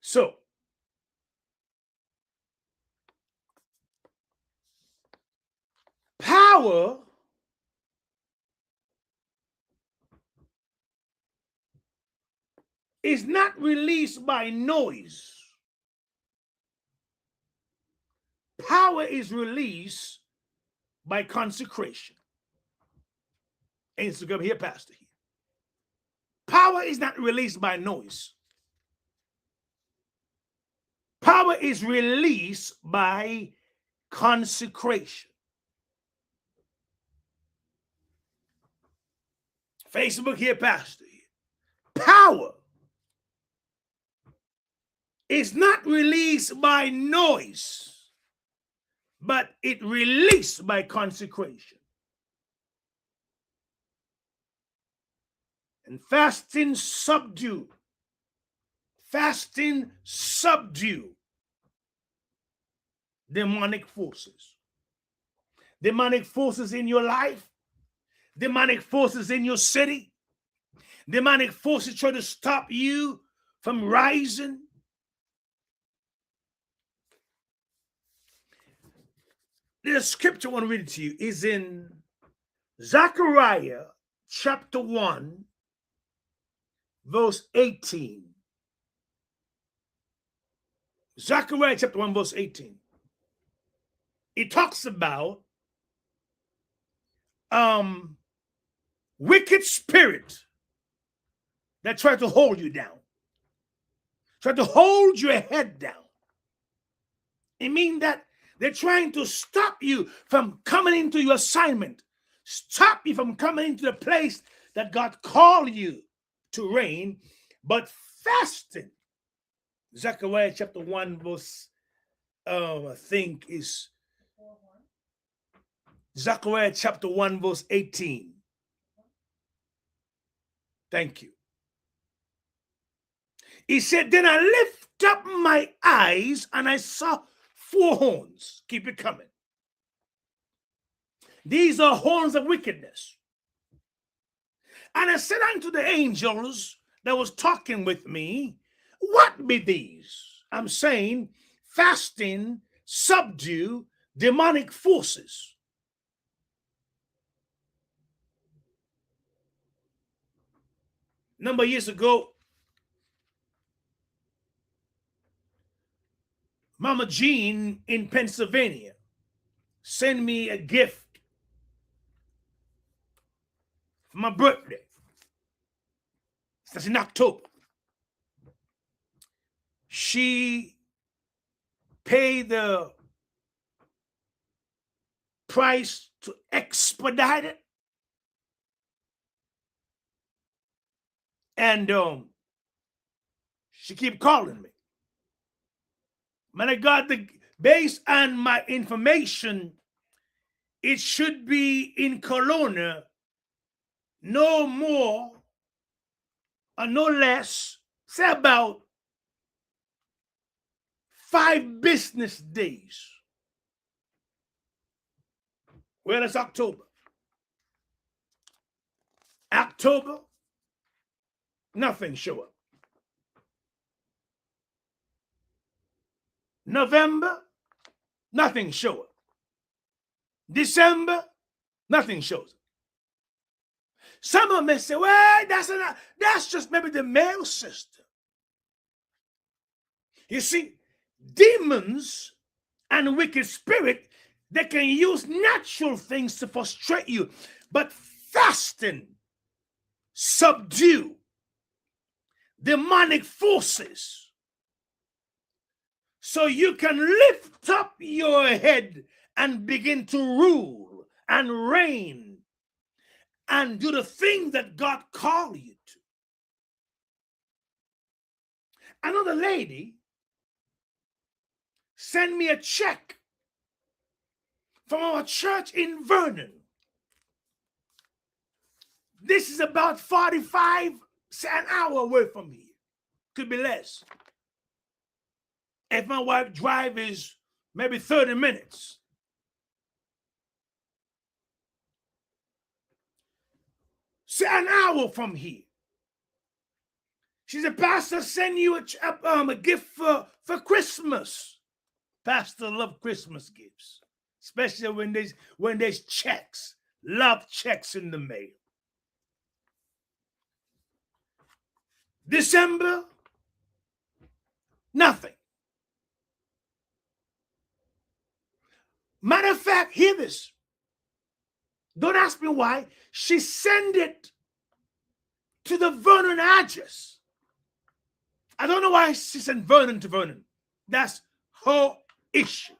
So, power is not released by noise. Power is released by consecration. Instagram here, Pastor here. Power is not released by noise. Power is released by consecration. Facebook here, Pastor here. Power is not released by noise, but it released by consecration. And fasting subdue. Fasting subdue demonic forces. Demonic forces in your life. Demonic forces in your city. Demonic forces try to stop you from rising. The scripture I want to read it to you is in Zechariah chapter 1, verse 18. Zechariah chapter 1, verse 18. It talks about wicked spirit that try to hold you down, try to hold your head down. It means that they're trying to stop you from coming into your assignment, stop you from coming into the place that God called you to reign. But fasting, Zechariah chapter 1, verse, I think is Zechariah chapter 1, verse 18. Thank you. He said, then I lift up my eyes and I saw 4 horns. Keep it coming. These are horns of wickedness. And I said unto the angels that was talking with me, what be these? I'm saying fasting, subdue demonic forces. Number of years ago, Mama Jean in Pennsylvania sent me a gift for my birthday. That's in October. She paid the price to expedite it. And she keep calling me. Man of God, based on my information, it should be in Kelowna no more or no less, say about 5 business days. Well, it's October. October, nothing show up. November, nothing show up. December, nothing shows up. Some of them may say, well, that's just maybe the mail system. You see, demons and wicked spirit, they can use natural things to frustrate you, but fasting subdue demonic forces so you can lift up your head and begin to rule and reign and do the thing that God called you to. Another lady sent me a check from our church in Vernon. This is about 45 an hour away from here. Could be less. If my wife drive is maybe 30 minutes. Say an hour from here. She said, Pastor, send you a gift for Christmas. Pastor love Christmas gifts, especially when there's checks. Love checks in the mail. December, nothing. Matter of fact, hear this. Don't ask me why. She sent it to the Vernon address. I don't know why she sent Vernon to Vernon. That's her issue.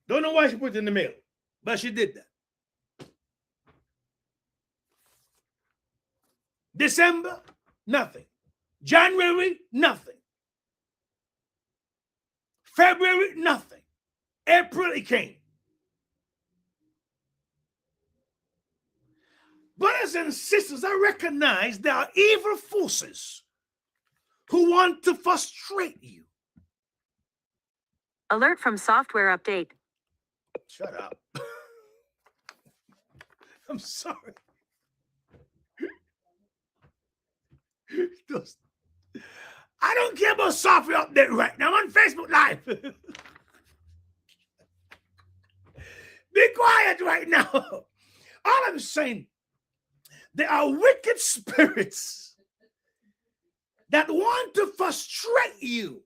Don't know why she put it in the mail, but she did that. December, nothing. January, nothing. February, nothing. April, it came. Brothers and sisters, I recognize there are evil forces who want to frustrate you. Alert from software update. Shut up. I'm sorry. I don't care about software update right now. I'm on Facebook Live. Be quiet right now. All I'm saying, there are wicked spirits that want to frustrate you.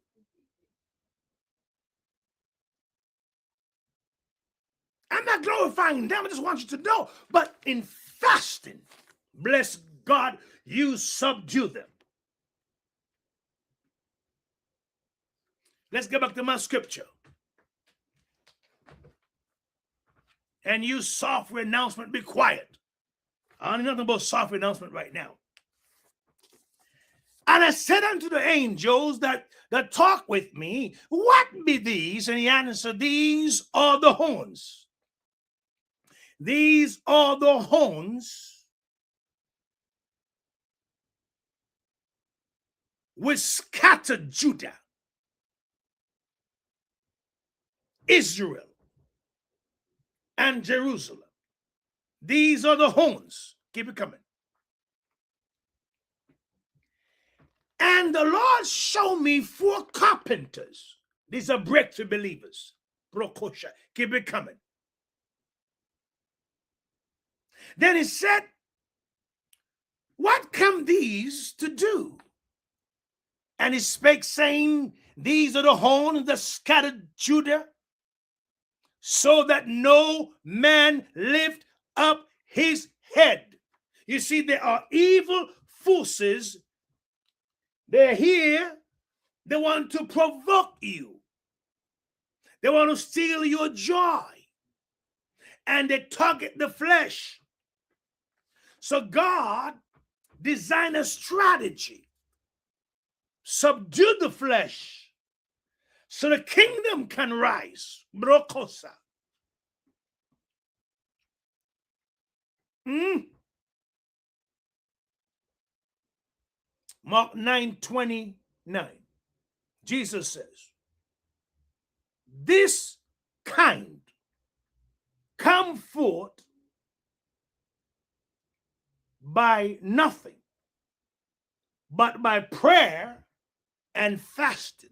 I'm not glorifying them. I just want you to know. But in fasting, bless God, you subdue them. Let's get back to my scripture. And you software announcement, be quiet. I don't know nothing about software announcement right now. And I said unto the angels that talk with me, what be these? And he answered, these are the horns. These are the horns which scattered Judah, Israel, and Jerusalem. These are the horns. Keep it coming. And the Lord showed me 4 carpenters. These are breakthrough believers. Brokosha. Keep it coming. Then he said, what come these to do? And he spake, saying, these are the horns that scattered Judah, so that no man lift up his head. You see, there are evil forces. They're here. They want to provoke you. They want to steal your joy. And they target the flesh. So God designed a strategy. Subdue the flesh so the kingdom can rise. Brokosa. Mark 9:29. Jesus says, this kind come forth by nothing but by prayer and fasting.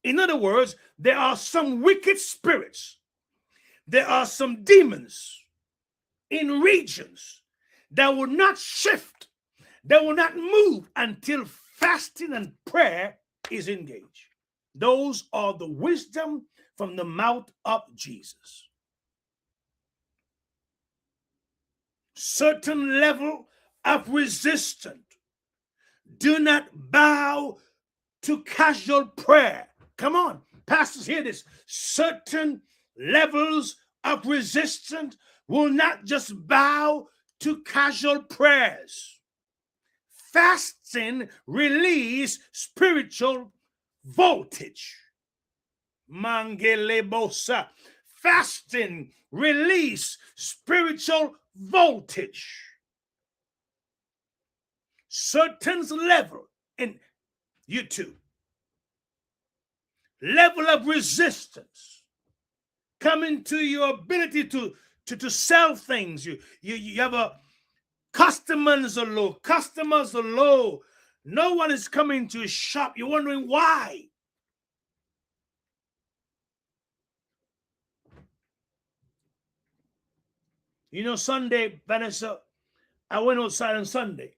In other words, there are some wicked spirits, there are some demons in regions that will not shift, that will not move until fasting and prayer is engaged. Those are the wisdom from the mouth of Jesus. Certain level of resistance. Do not bow to casual prayer. Come on, pastors, hear this. Certain levels of resistance will not just bow to casual prayers. Fasting release spiritual voltage. Mangelebosa. Fasting release spiritual voltage. Certain level in YouTube. Level of resistance coming to your ability to sell things. You have Customers are low. Customers are low. No one is coming to shop. You're wondering why. You know, Sunday, Vanessa, I went outside on Sunday.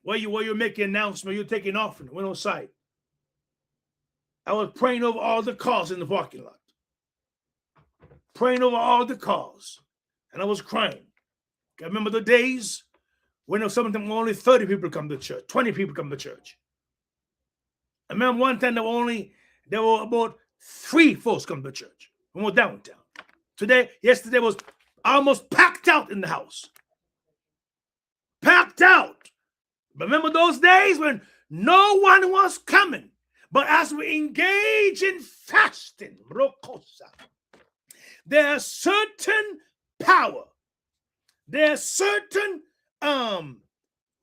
Where you making announcement, you're taking offering. Went outside. I was praying over all the cars in the parking lot. Praying over all the cars. And I was crying. I remember the days when sometimes only 30 people come to church, 20 people come to church. I remember one time there were about 3 folks come to church. We were downtown. Yesterday was almost packed out in the house. Packed out. Remember those days when no one was coming? But as we engage in fasting, there's certain power. There's certain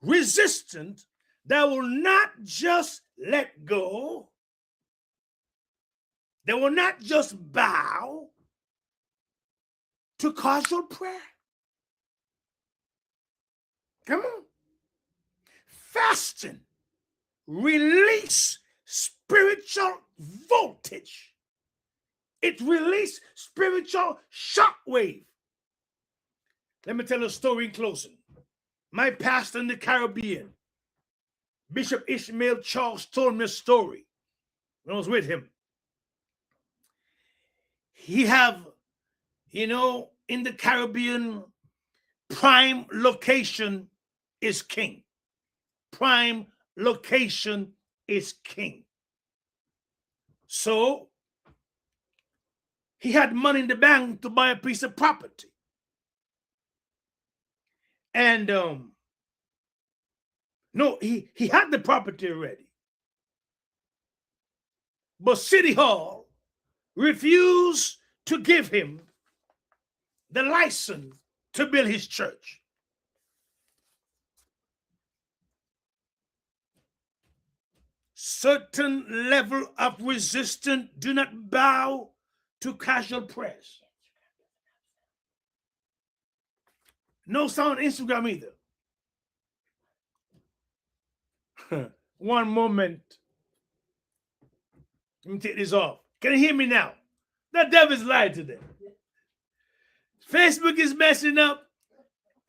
resistance that will not just let go. They will not just bow to casual prayer. Come on. Fasting, release spiritual voltage. It released spiritual shockwave. Let me tell a story in closing. My pastor in the Caribbean, Bishop Ishmael Charles, told me a story when I was with him. He have, in the Caribbean, prime location is king. Prime location is king. So he had money in the bank to buy a piece of property. And he had the property already. But City Hall refused to give him the license to build his church. Certain level of resistance do not bow to casual prayers. No sound on Instagram either. One moment. Let me take this off. Can you hear me now? The devil's lying today. Facebook is messing up.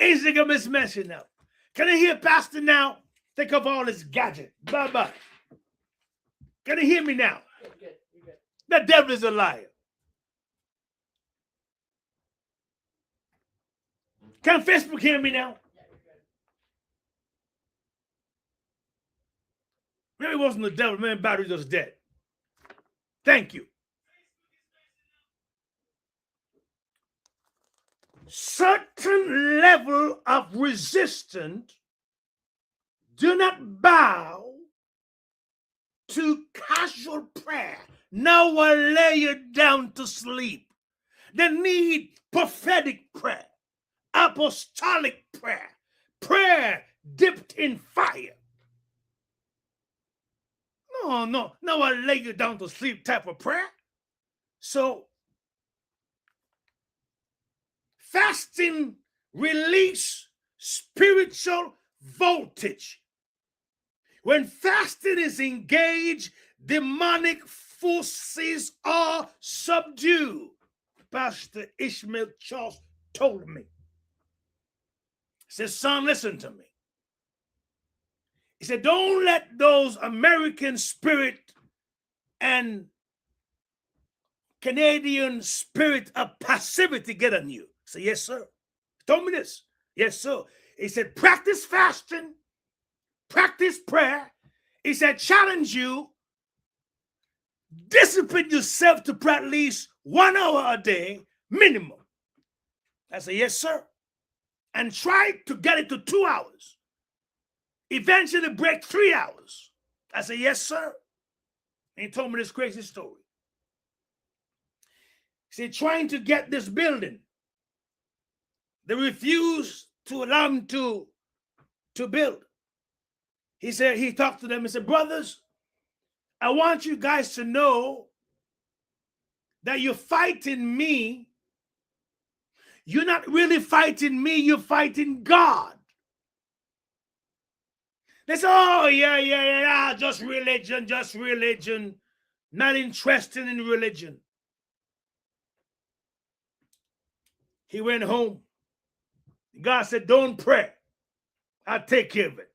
Instagram is messing up. Can you hear Pastor now? Think of all his gadget. Bye-bye. Can you hear me now? You're good. The devil is a liar. Can Facebook hear me now? Maybe it wasn't the devil. Maybe battery was dead. Thank you. Certain level of resistance do not bow to casual prayer. Now I lay you down to sleep. They need prophetic prayer, apostolic prayer, prayer dipped in fire. No, now I lay you down to sleep type of prayer. So, fasting release spiritual voltage. When fasting is engaged, demonic forces are subdued. Pastor Ishmael Charles told me. He said, son, listen to me. He said, don't let those American spirit and Canadian spirit of passivity get on you. I said, yes, sir. He told me this. Yes, sir. He said, practice fasting, practice prayer. He said, challenge you, discipline yourself to pray at least 1 hour a day, minimum. I said, yes, sir. And try to get it to 2 hours. Eventually break 3 hours. I said, yes, sir. And he told me this crazy story. He said, trying to get this building, they refused to allow him to build. He said, he talked to them and said, brothers, I want you guys to know that you're fighting me. You're not really fighting me, you're fighting God. They say, oh, yeah, just religion. Not interested in religion. He went home. God said, don't pray. I'll take care of it.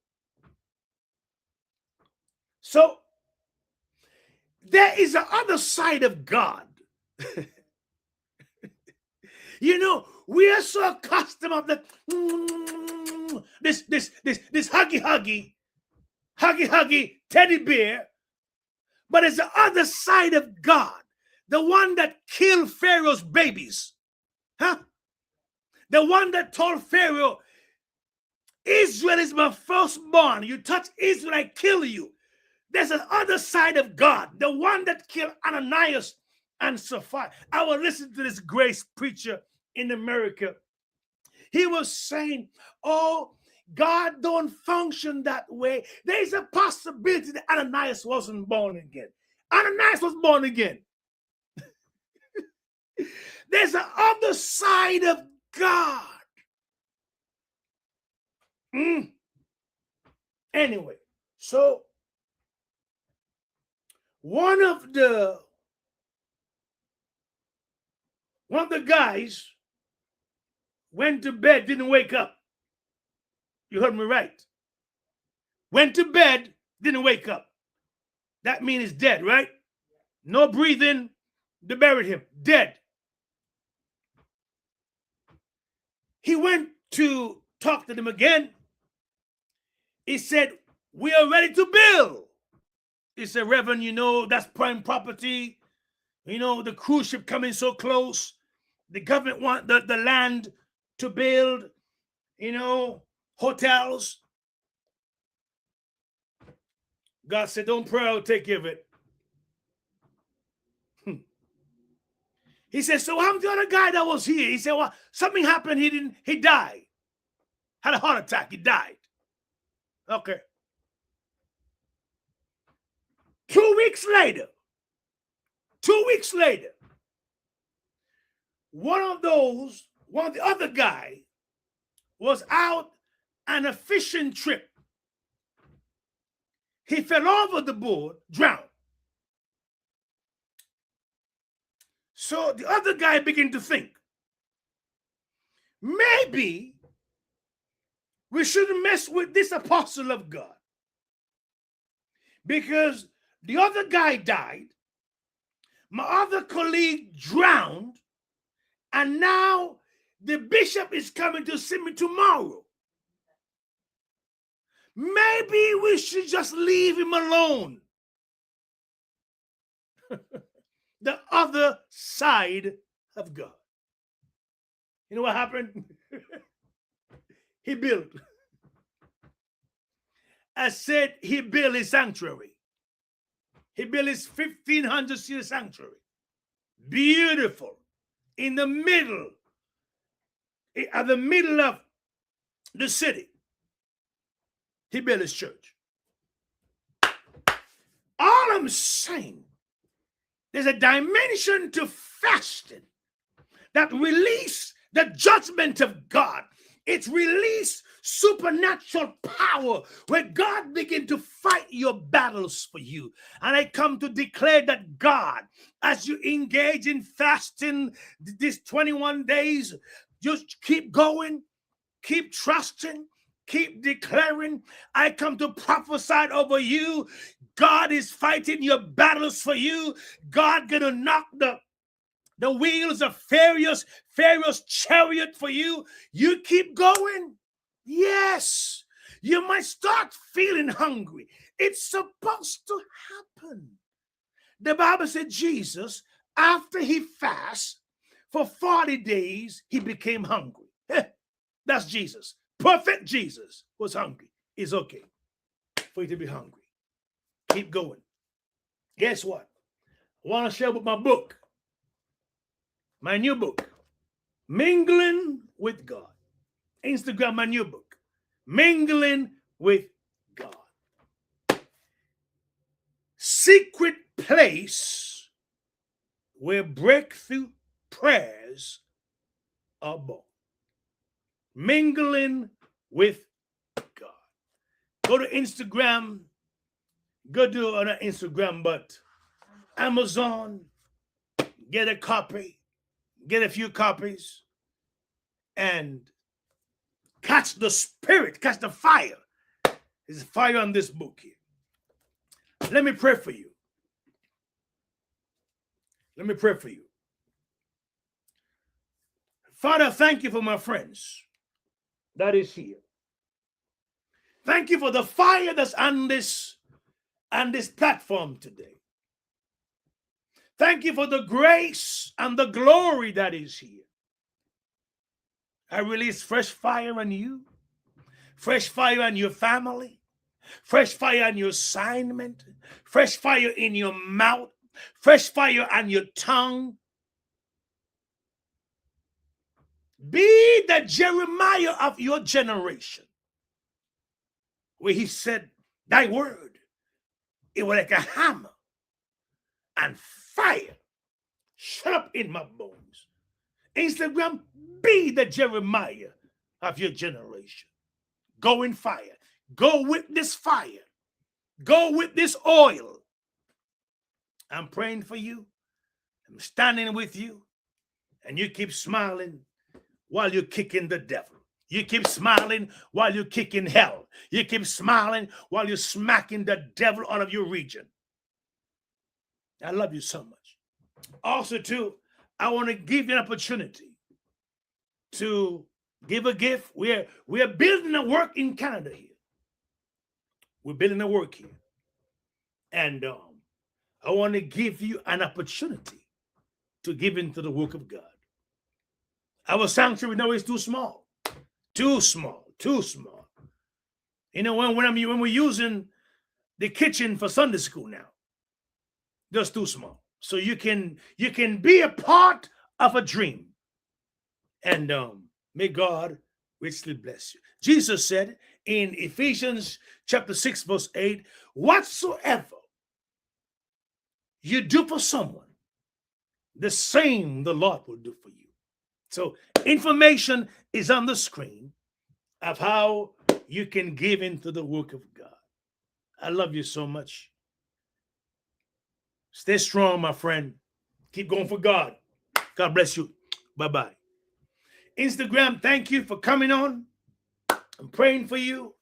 So, there is the other side of God. You know, we are so accustomed of the this huggy teddy bear, but it's the other side of God, the one that killed Pharaoh's babies, huh? The one that told Pharaoh, Israel is my firstborn. You touch Israel, I kill you. There's an other side of God, the one that killed Ananias and Sapphira. I was listening to this grace preacher in America. He was saying, oh, God don't function that way. There's a possibility that Ananias wasn't born again. Ananias was born again. There's the other side of God. Anyway, so one of the guys went to bed, didn't wake up. You heard me right. Went to bed, didn't wake up. That means he's dead, right? No breathing. They buried him, dead. He went to talk to them again. He said, we are ready to build. He said, Reverend, you know, that's prime property. You know, the cruise ship coming so close. The government want the land to build, you know, hotels. God said, don't pray, I'll take care of it. He said, so I'm the other guy that was here. He said, well, something happened. He died. Had a heart attack. He died. Okay. 2 weeks later, one of the other guy was out on a fishing trip. He fell over the board, drowned. So the other guy began to think, maybe we shouldn't mess with this apostle of God, because the other guy died, my other colleague drowned, and now the bishop is coming to see me tomorrow. Maybe we should just leave him alone. The other side of God. You know what happened? He built. I said he built his sanctuary. He built his 1,500-seat sanctuary. Beautiful. In the middle, at the middle of the city. He built his church. All I'm saying, there's a dimension to fasting that release the judgment of God. It's release supernatural power where God begin to fight your battles for you. And I come to declare that God, as you engage in fasting these 21 days, just keep going, keep trusting, keep declaring. I come to prophesy over you. God is fighting your battles for you. God gonna knock the wheels of Pharaoh's chariot for you. You keep going. Yes, you might start feeling hungry. It's supposed to happen. The Bible said Jesus, after he fasted for 40 days, he became hungry. That's Jesus. Perfect Jesus was hungry. It's okay for you to be hungry. Keep going. Guess what? I want to share with my book. My new book, Mingling with God. Instagram, my new book, Mingling with God. Secret place where breakthrough prayers are born. Mingling with God. Go to Instagram. Go to not Instagram, but Amazon. Get a copy. Get a few copies. And catch the spirit. Catch the fire. There's fire on this book here. Let me pray for you. Let me pray for you. Father, thank you for my friends that is here. Thank you for the fire that's on this platform today. Thank you for the grace and the glory that is here. I release fresh fire on you, fresh fire on your family, fresh fire on your assignment, fresh fire in your mouth, fresh fire on your tongue. Be the Jeremiah of your generation, where he said, thy word, it was like a hammer and fire shut up in my bones. Instagram, be the Jeremiah of your generation. Go in fire. Go with this fire. Go with this oil. I'm praying for you. I'm standing with you. And you keep smiling while you're kicking the devil. You keep smiling while you're kicking hell. You keep smiling while you're smacking the devil out of your region. I love you so much. Also, too, I want to give you an opportunity to give a gift. We're building a work in Canada here. We're building a work here. And I want to give you an opportunity to give into the work of God. Our sanctuary now is too small. Too small. Too small. You know, when we're using the kitchen for Sunday school now, just too small. So you can be a part of a dream. And may God richly bless you. Jesus said in Ephesians chapter 6, verse 8, whatsoever you do for someone, the same the Lord will do for you. So information is on the screen of how you can give into the work of God. I love you so much. Stay strong, my friend. Keep going for God. God bless you. Bye-bye. Instagram, thank you for coming on. I'm praying for you.